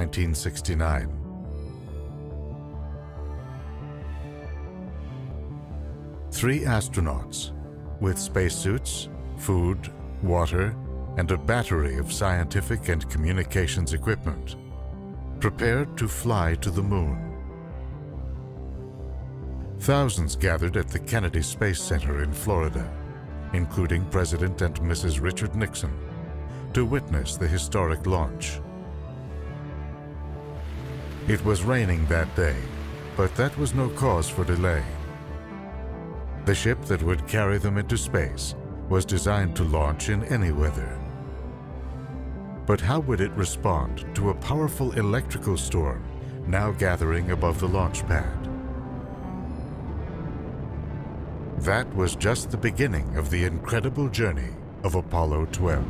1969. Three astronauts, with spacesuits, food, water, and a battery of scientific and communications equipment, prepared to fly to the moon. Thousands gathered at the Kennedy Space Center in Florida, including President and Mrs. Richard Nixon, to witness the historic launch. It was raining that day, but that was no cause for delay. The ship that would carry them into space was designed to launch in any weather. But how would it respond to a powerful electrical storm now gathering above the launch pad? That was just the beginning of the incredible journey of Apollo 12.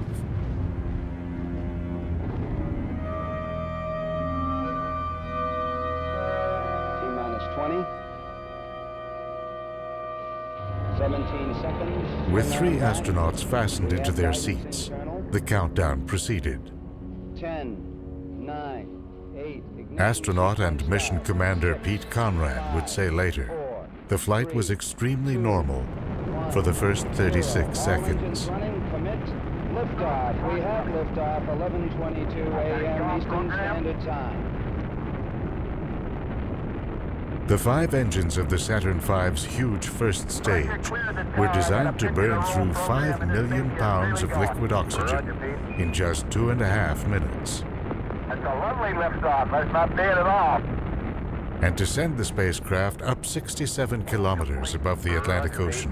T-minus 20. 17 seconds. With three astronauts fastened into their seats, the countdown proceeded. 10, 9, 8. Astronaut and mission commander Pete Conrad would say later, the flight was extremely normal for the first 36 seconds. Liftoff. We have liftoff, 11:22 a.m. Eastern Standard Time. The five engines of the Saturn V's huge first stage were designed to burn through 5 million pounds of liquid oxygen in just 2.5 minutes. That's a lovely liftoff. That's not bad at all. And to send the spacecraft up 67 kilometers above the Atlantic Ocean.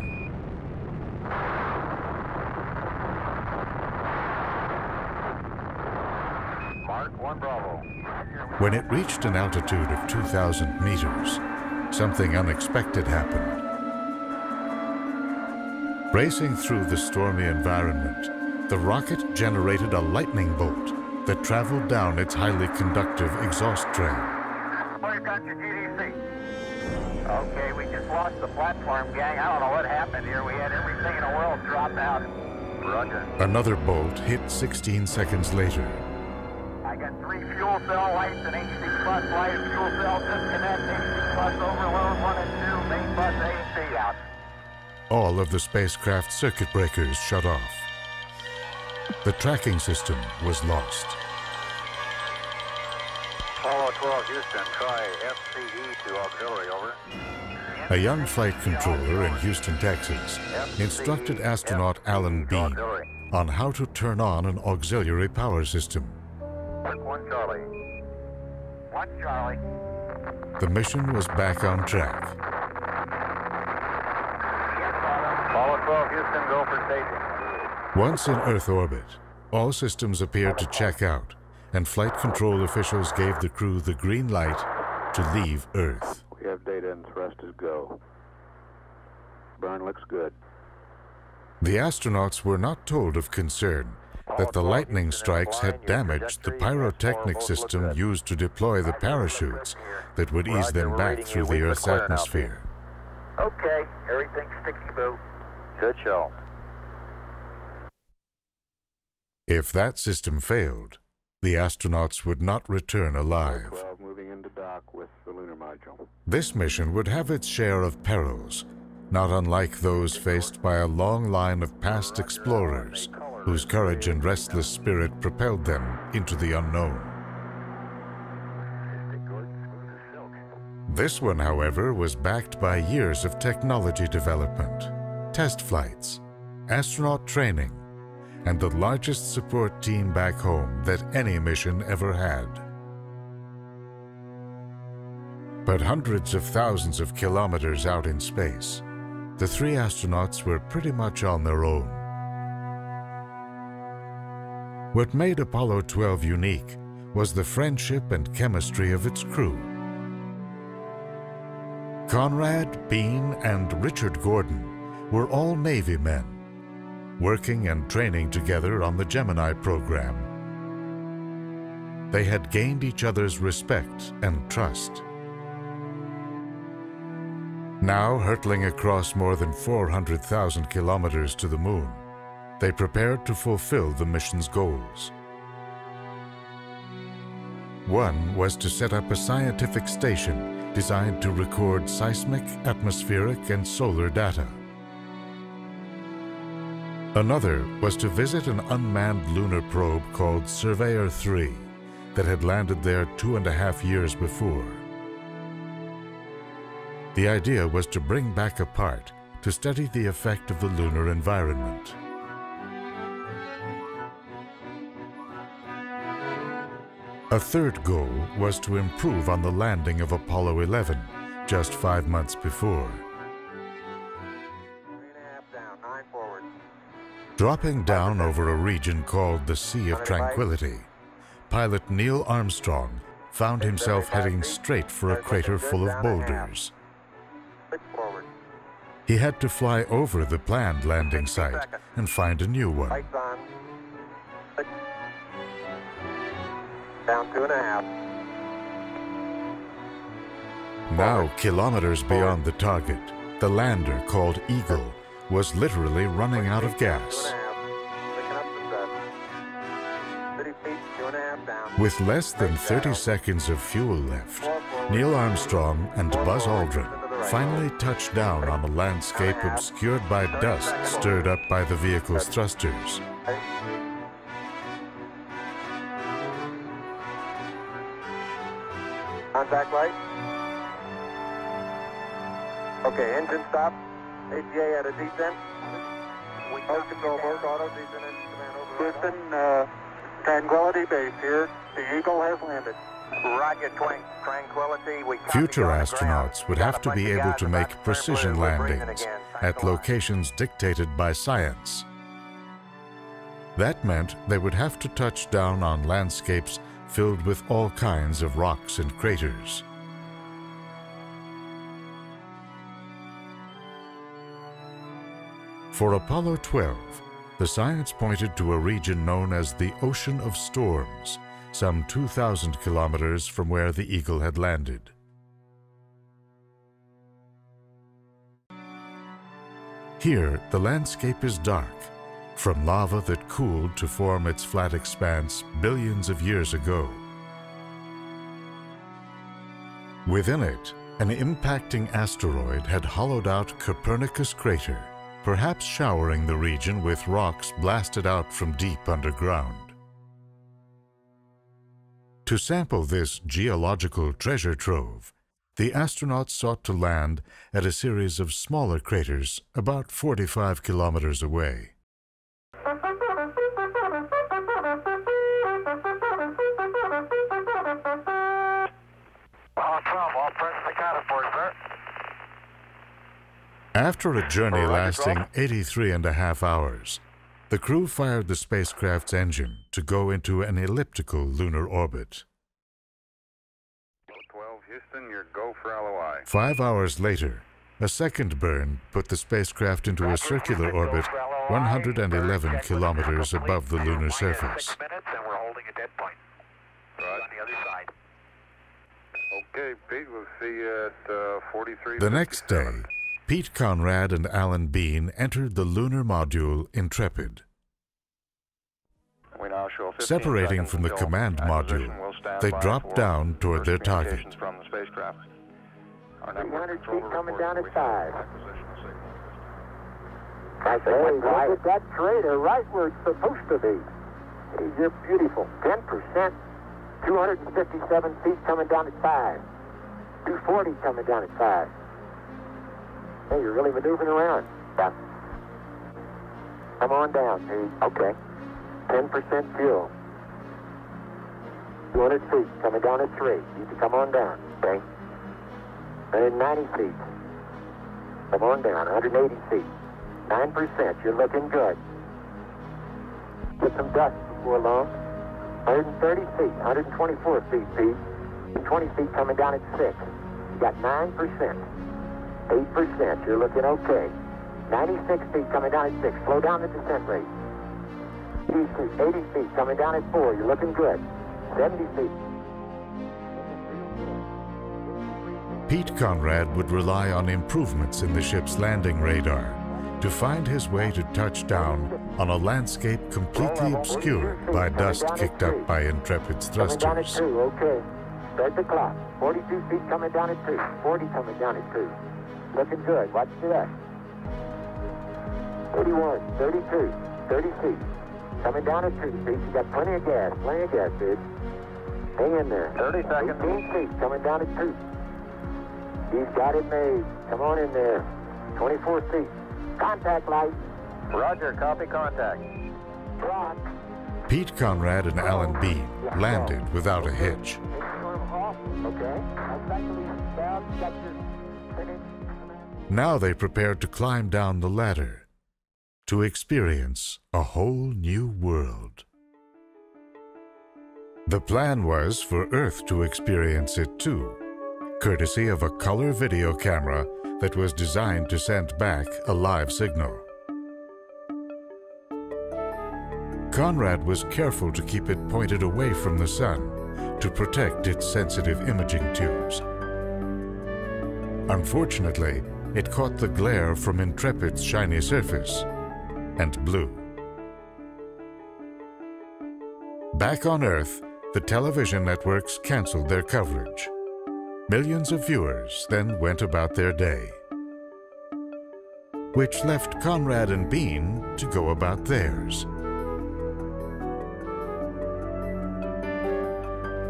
Mark 1 Bravo. When it reached an altitude of 2,000 meters, something unexpected happened. Racing through the stormy environment, the rocket generated a lightning bolt that traveled down its highly conductive exhaust trail. Oh, you got your GDC. Okay, we just lost the platform, gang. I don't know what happened here. We had everything in the world drop out. Roger. Another bolt hit 16 seconds later. I got 3 fuel cell lights and AC plus light and fuel cell disconnect, AC plus overload 1 and 2, main bus AC out. All of the spacecraft circuit breakers shut off. The tracking system was lost. Apollo 12 Houston, try FCE to auxiliary, over. A young flight controller in Houston, Texas, instructed astronaut Alan Bean on how to turn on an auxiliary power system. 1 Charlie. 1 Charlie. The mission was back on track. Apollo 12 Houston, go for staging. Once in Earth orbit, all systems appeared to check out, and flight control officials gave the crew the green light to leave Earth. We have data and thrust is go. Burn looks good. The astronauts were not told of concern that the lightning strikes had damaged the pyrotechnic system used to deploy the parachutes that would ease them back through the Earth's atmosphere. Okay, everything's sticky-boo. Good show. If that system failed, the astronauts would not return alive. 12 moving into dock with the lunar module. This mission would have its share of perils, not unlike those faced by a long line of past explorers whose courage and restless spirit propelled them into the unknown. This one, however, was backed by years of technology development, test flights, astronaut training, and the largest support team back home that any mission ever had. But hundreds of thousands of kilometers out in space, the three astronauts were pretty much on their own. What made Apollo 12 unique was the friendship and chemistry of its crew. Conrad, Bean, and Richard Gordon were all Navy men, working and training together on the Gemini program. They had gained each other's respect and trust. Now, hurtling across more than 400,000 kilometers to the moon, they prepared to fulfill the mission's goals. One was to set up a scientific station designed to record seismic, atmospheric, and solar data. Another was to visit an unmanned lunar probe called Surveyor 3 that had landed there 2.5 years before. The idea was to bring back a part to study the effect of the lunar environment. A third goal was to improve on the landing of Apollo 11 just 5 months before. 3.5 down, 9 forward. Dropping down over a region called the Sea of Tranquility, pilot Neil Armstrong found himself heading straight for a crater full of boulders. 6 forward. He had to fly over the planned landing site and find a new one. Lights on. 6. Down 2.5. Now, kilometers beyond the target, the lander called Eagle was literally running out of gas. 30 feet, 2.5 down. With less than 30 seconds of fuel left, Neil Armstrong and Buzz Aldrin finally touched down on a landscape obscured by dust stirred up by the vehicle's thrusters. Contact light. Okay, engine stop. ATA at a descent. Post control, both auto descent and command over. Houston, Tranquility Base here. The Eagle has landed. Roger, Tranquility. Future astronauts would have to be able to make precision landings at locations dictated by science. That meant they would have to touch down on landscapes filled with all kinds of rocks and craters. For Apollo 12, the science pointed to a region known as the Ocean of Storms, some 2,000 kilometers from where the Eagle had landed. Here, the landscape is dark, from lava that cooled to form its flat expanse billions of years ago. Within it, an impacting asteroid had hollowed out Copernicus Crater, perhaps showering the region with rocks blasted out from deep underground. To sample this geological treasure trove, the astronauts sought to land at a series of smaller craters about 45 kilometers away. After a journey lasting 83.5 hours, the crew fired the spacecraft's engine to go into an elliptical lunar orbit. 12 Houston, you're go for LOI. 5 hours later, a second burn put the spacecraft into a circular orbit 111 kilometers above the lunar surface. Okay, Pete, we'll see you at 43. The next day, Pete Conrad and Alan Bean entered the lunar module Intrepid. We now show 15 Separating seconds from the until command acquisition. module, We'll stand they by dropped for down toward their first target. indications from the spacecraft. Our 300 network feet controller coming reports down we at have 5. acquisition signal. Hey, look at that crater right where it's supposed to be. Hey, you're beautiful. 10%. 257 feet coming down at 5. 240 coming down at 5. Hey, you're really maneuvering around. Yeah. Come on down, Pete. Okay. 10% fuel. 200 feet coming down at 3. You can come on down. Okay. 190 feet. Come on down. 180 feet. 9%. You're looking good. Get some dust before long. 130 feet. 124 feet, Pete. 20 feet coming down at 6. You got 9%. 8%. You're looking okay. 96 feet coming down at 6. Slow down the descent rate. 80 feet coming down at 4. You're looking good. 70 feet. Pete Conrad would rely on improvements in the ship's landing radar to find his way to touchdown on a landscape completely obscured by dust kicked up by Intrepid's Coming down at thrusters. 2, okay. Start the clock. 42 feet coming down at 2. 40 coming down at 2. Looking good. Watch the rest. 31, 32, 30 feet. Coming down at 2 feet. You got plenty of gas, dude. Hang in there. 30 seconds. 18 feet coming down at 2. He's got it made. Come on in there. 24 feet. Contact light. Roger, copy contact. Rock. Pete Conrad and Alan Bean landed without a hitch. Okay. Now they prepared to climb down the ladder to experience a whole new world. The plan was for Earth to experience it too, courtesy of a color video camera that was designed to send back a live signal. Conrad was careful to keep it pointed away from the sun to protect its sensitive imaging tubes. Unfortunately, it caught the glare from Intrepid's shiny surface and blew. Back on Earth, the television networks canceled their coverage. Millions of viewers then went about their day, which left Conrad and Bean to go about theirs.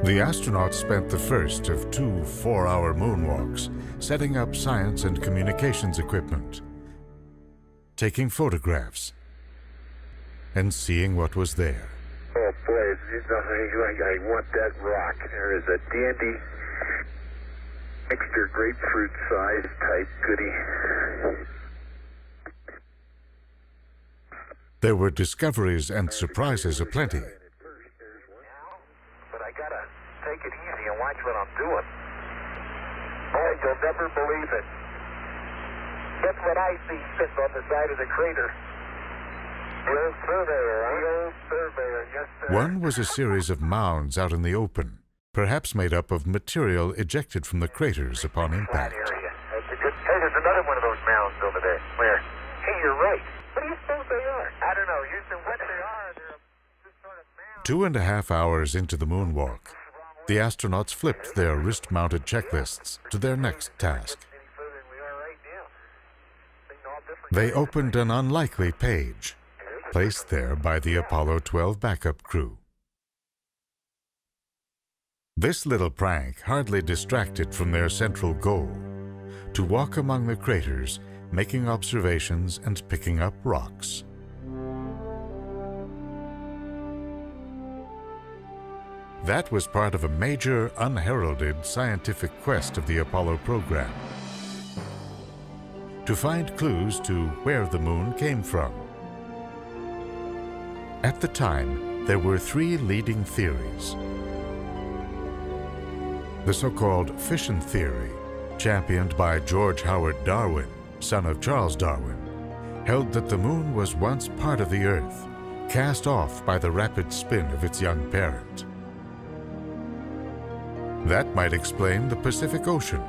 The astronauts spent the first of 2 4-hour moonwalks setting up science and communications equipment, taking photographs, and seeing what was there. Oh, boy, I want that rock. There is a dandy mixture grapefruit size type goodie. There were discoveries and surprises aplenty. But I gotta take it easy and watch what I'm doing. Oh, you'll never believe it. That's what I see sitting on the side of the crater. The old surveyor, huh? The old surveyor, yes, sir. One was a series of mounds out in the open, perhaps made up of material ejected from the craters upon Flat impact. area. That's a good... Hey, there's another one of those mounds over there. Where? Hey, you're right. What do you suppose they are? I don't know. Using what they are, they're this sort of mound. 2.5 hours into the moonwalk, the astronauts flipped their wrist-mounted checklists to their next task. They opened an unlikely page, placed there by the Apollo 12 backup crew. This little prank hardly distracted from their central goal, to walk among the craters, making observations and picking up rocks. That was part of a major, unheralded scientific quest of the Apollo program, to find clues to where the moon came from. At the time, there were 3 leading theories. The so-called fission theory, championed by George Howard Darwin, son of Charles Darwin, held that the moon was once part of the Earth, cast off by the rapid spin of its young parent. That might explain the Pacific Ocean,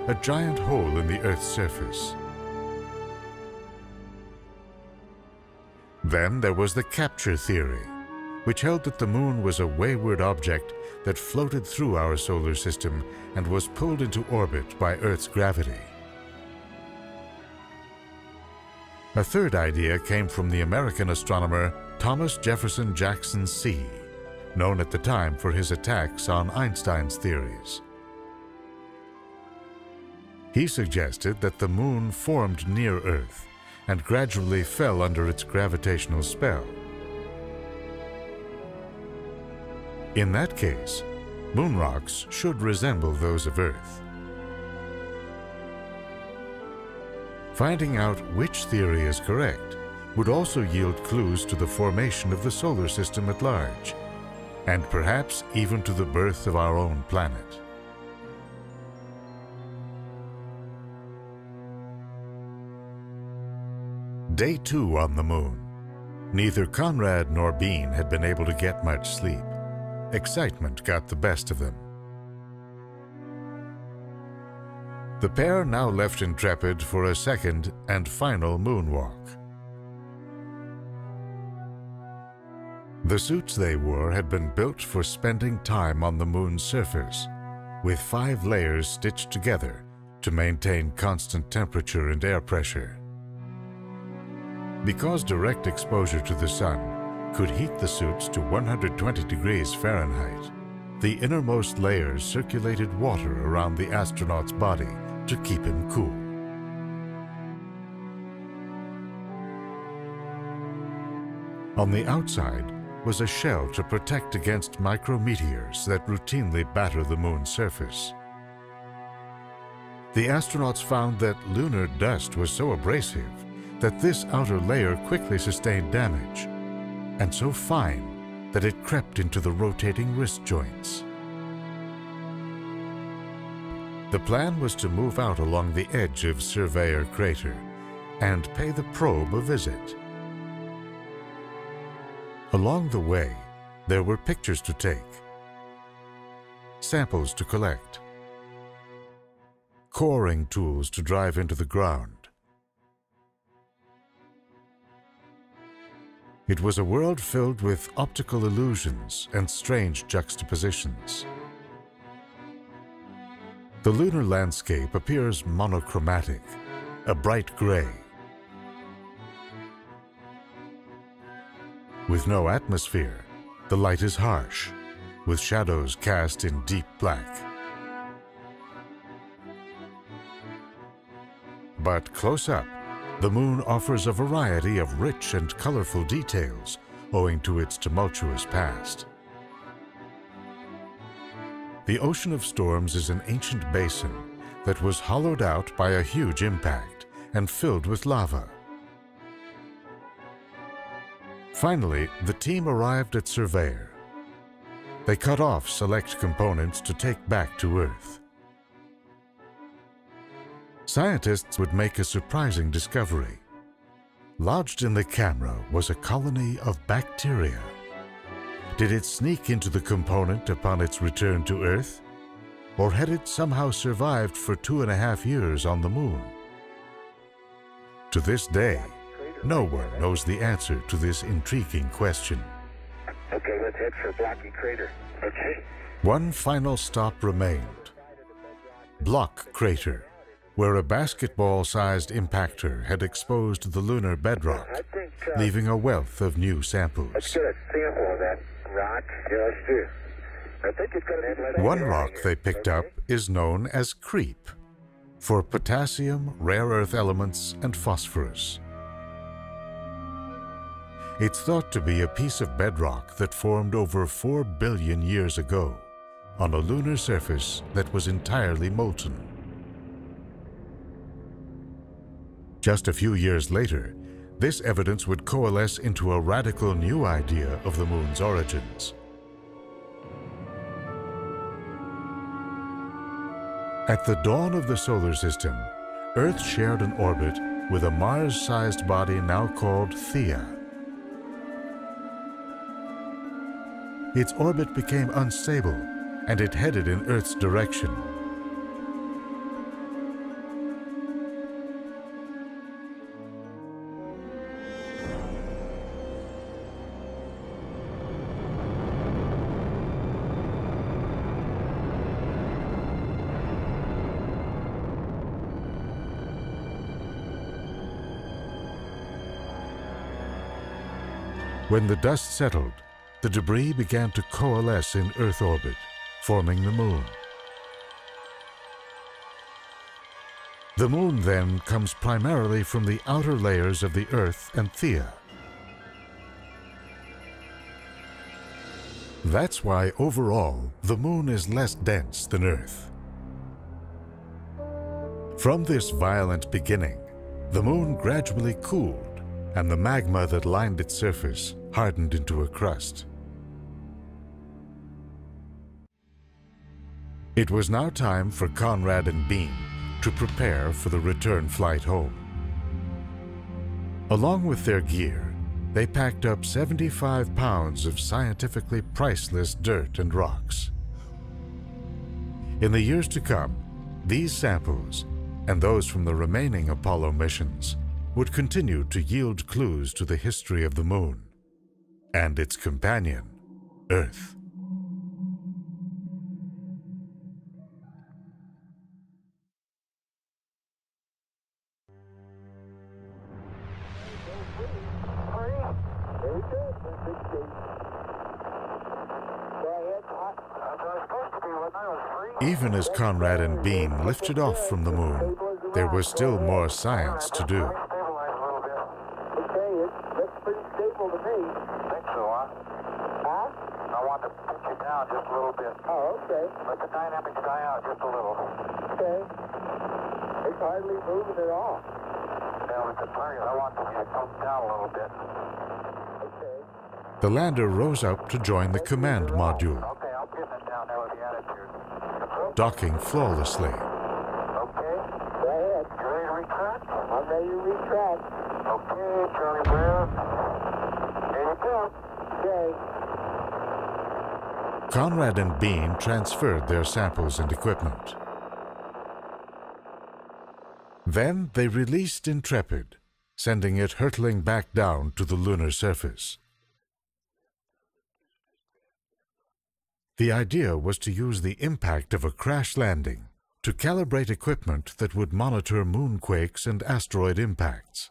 a giant hole in the Earth's surface. Then there was the capture theory, which held that the moon was a wayward object that floated through our solar system and was pulled into orbit by Earth's gravity. A third idea came from the American astronomer Thomas Jefferson Jackson See, known at the time for his attacks on Einstein's theories. He suggested that the moon formed near Earth and gradually fell under its gravitational spell. In that case, moon rocks should resemble those of Earth. Finding out which theory is correct would also yield clues to the formation of the solar system at large, and perhaps even to the birth of our own planet. Day 2 on the moon. Neither Conrad nor Bean had been able to get much sleep. Excitement got the best of them. The pair now left Intrepid for a second and final moonwalk. The suits they wore had been built for spending time on the moon's surface, with 5 layers stitched together to maintain constant temperature and air pressure. Because direct exposure to the sun could heat the suits to 120 degrees Fahrenheit, the innermost layers circulated water around the astronaut's body to keep him cool. On the outside was a shell to protect against micrometeors that routinely batter the moon's surface. The astronauts found that lunar dust was so abrasive that this outer layer quickly sustained damage, and so fine that it crept into the rotating wrist joints. The plan was to move out along the edge of Surveyor Crater and pay the probe a visit. Along the way, there were pictures to take, samples to collect, coring tools to drive into the ground. It was a world filled with optical illusions and strange juxtapositions. The lunar landscape appears monochromatic, a bright gray. With no atmosphere, the light is harsh, with shadows cast in deep black. But close up, the moon offers a variety of rich and colorful details owing to its tumultuous past. The Ocean of Storms is an ancient basin that was hollowed out by a huge impact and filled with lava. Finally, the team arrived at Surveyor. They cut off select components to take back to Earth. Scientists would make a surprising discovery. Lodged in the camera was a colony of bacteria. Did it sneak into the component upon its return to Earth? Or had it somehow survived for 2.5 years on the moon? To this day, no one knows the answer to this intriguing question. Okay, let's head for Blocky Crater. Okay. One final stop remained. Block Crater, where a basketball-sized impactor had exposed the lunar bedrock, leaving a wealth of new samples. Let's get a sample of that rock. Yeah, let's do. I think it's going to be... One rock they picked up is known as creep, for potassium, rare earth elements, and phosphorus. It's thought to be a piece of bedrock that formed over 4 billion years ago on a lunar surface that was entirely molten. Just a few years later, this evidence would coalesce into a radical new idea of the moon's origins. At the dawn of the solar system, Earth shared an orbit with a Mars-sized body now called Theia. Its orbit became unstable, and it headed in Earth's direction. When the dust settled, the debris began to coalesce in Earth orbit, forming the moon. The moon then comes primarily from the outer layers of the Earth and Theia. That's why overall, the moon is less dense than Earth. From this violent beginning, the moon gradually cooled, and the magma that lined its surface hardened into a crust. It was now time for Conrad and Beam to prepare for the return flight home. Along with their gear, they packed up 75 pounds of scientifically priceless dirt and rocks. In the years to come, These samples, and those from the remaining Apollo missions, would continue to yield clues to the history of the Moon and its companion, Earth. Even as Conrad and Bean lifted off from the Moon, there was still more science to do. Okay, it looks pretty stable to me. Think so, huh? Huh? I want to pitch it down just a little bit. Oh, okay. Let the dynamics die out just a little. Okay. It's hardly moving at all. Now with the target, I want to come down a little bit. Okay. The lander rose up to join the command module, Okay, I'll pin it down there with the attitude. docking flawlessly. Okay, go ahead. You ready to retract? I'm ready to retract. Okay, Charlie Brown. There you go. Okay. Conrad and Bean transferred their samples and equipment. Then they released Intrepid, sending it hurtling back down to the lunar surface. The idea was to use the impact of a crash landing to calibrate equipment that would monitor moonquakes and asteroid impacts.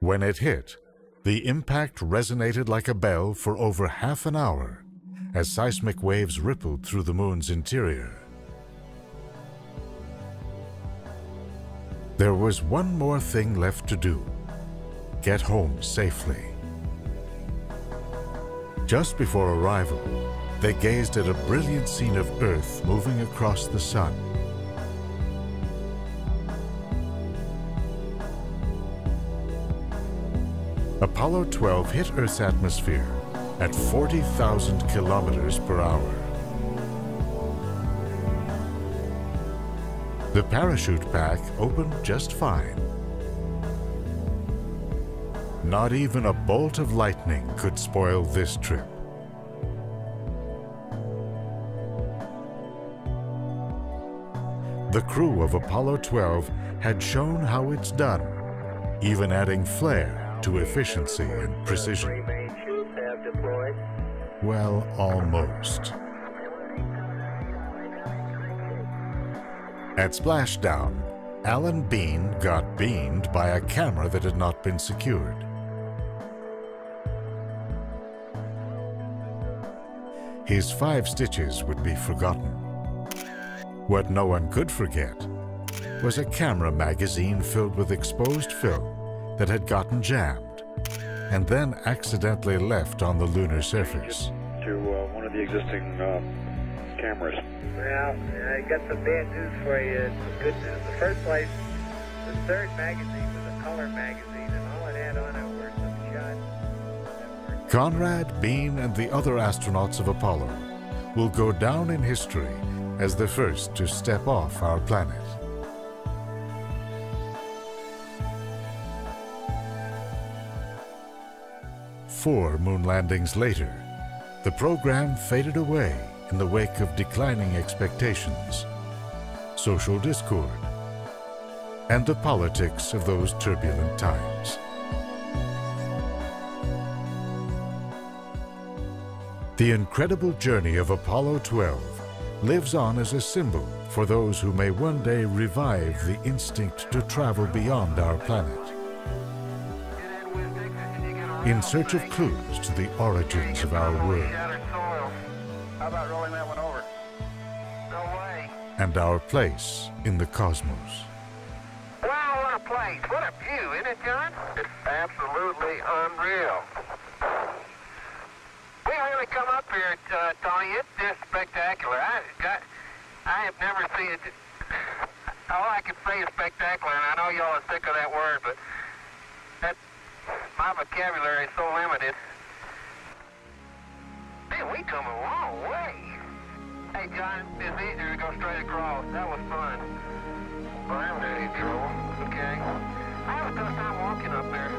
When it hit, the impact resonated like a bell for over half an hour as seismic waves rippled through the Moon's interior. There was one more thing left to do: get home safely. Just before arrival, they gazed at a brilliant scene of Earth moving across the sun. Apollo 12 hit Earth's atmosphere at 40,000 kilometers per hour. The parachute pack opened just fine. Not even a bolt of lightning could spoil this trip. The crew of Apollo 12 had shown how it's done, even adding flair to efficiency and precision. Well, almost. At splashdown, Alan Bean got beamed by a camera that had not been secured. His 5 stitches would be forgotten. What no one could forget was a camera magazine filled with exposed film that had gotten jammed and then accidentally left on the lunar surface. To one of the existing cameras. Well, I got some bad news for you. Some good news. In the first place, the third magazine was a color magazine, and all it had on it were some shots that were... Conrad, Bean, and the other astronauts of Apollo will go down in history as the first to step off our planet. Four moon landings later, the program faded away in the wake of declining expectations, social discord, and the politics of those turbulent times. The incredible journey of Apollo 12 lives on as a symbol for those who may one day revive the instinct to travel beyond our planet, in search of clues to the origins of our world. How about rolling that one over? No way. And our place in the cosmos. Wow, what a place. What a view, isn't it, John? It's absolutely unreal. We really come up here, Tony. It's just spectacular. I have never seen it. All I can say is spectacular, and I know y'all are sick of that word, but my vocabulary is so limited. Man, we come a long way. Hey, John, it's easier to go straight across. That was fun. Well, I haven't had any trouble. Okay. I have a tough time walking up there.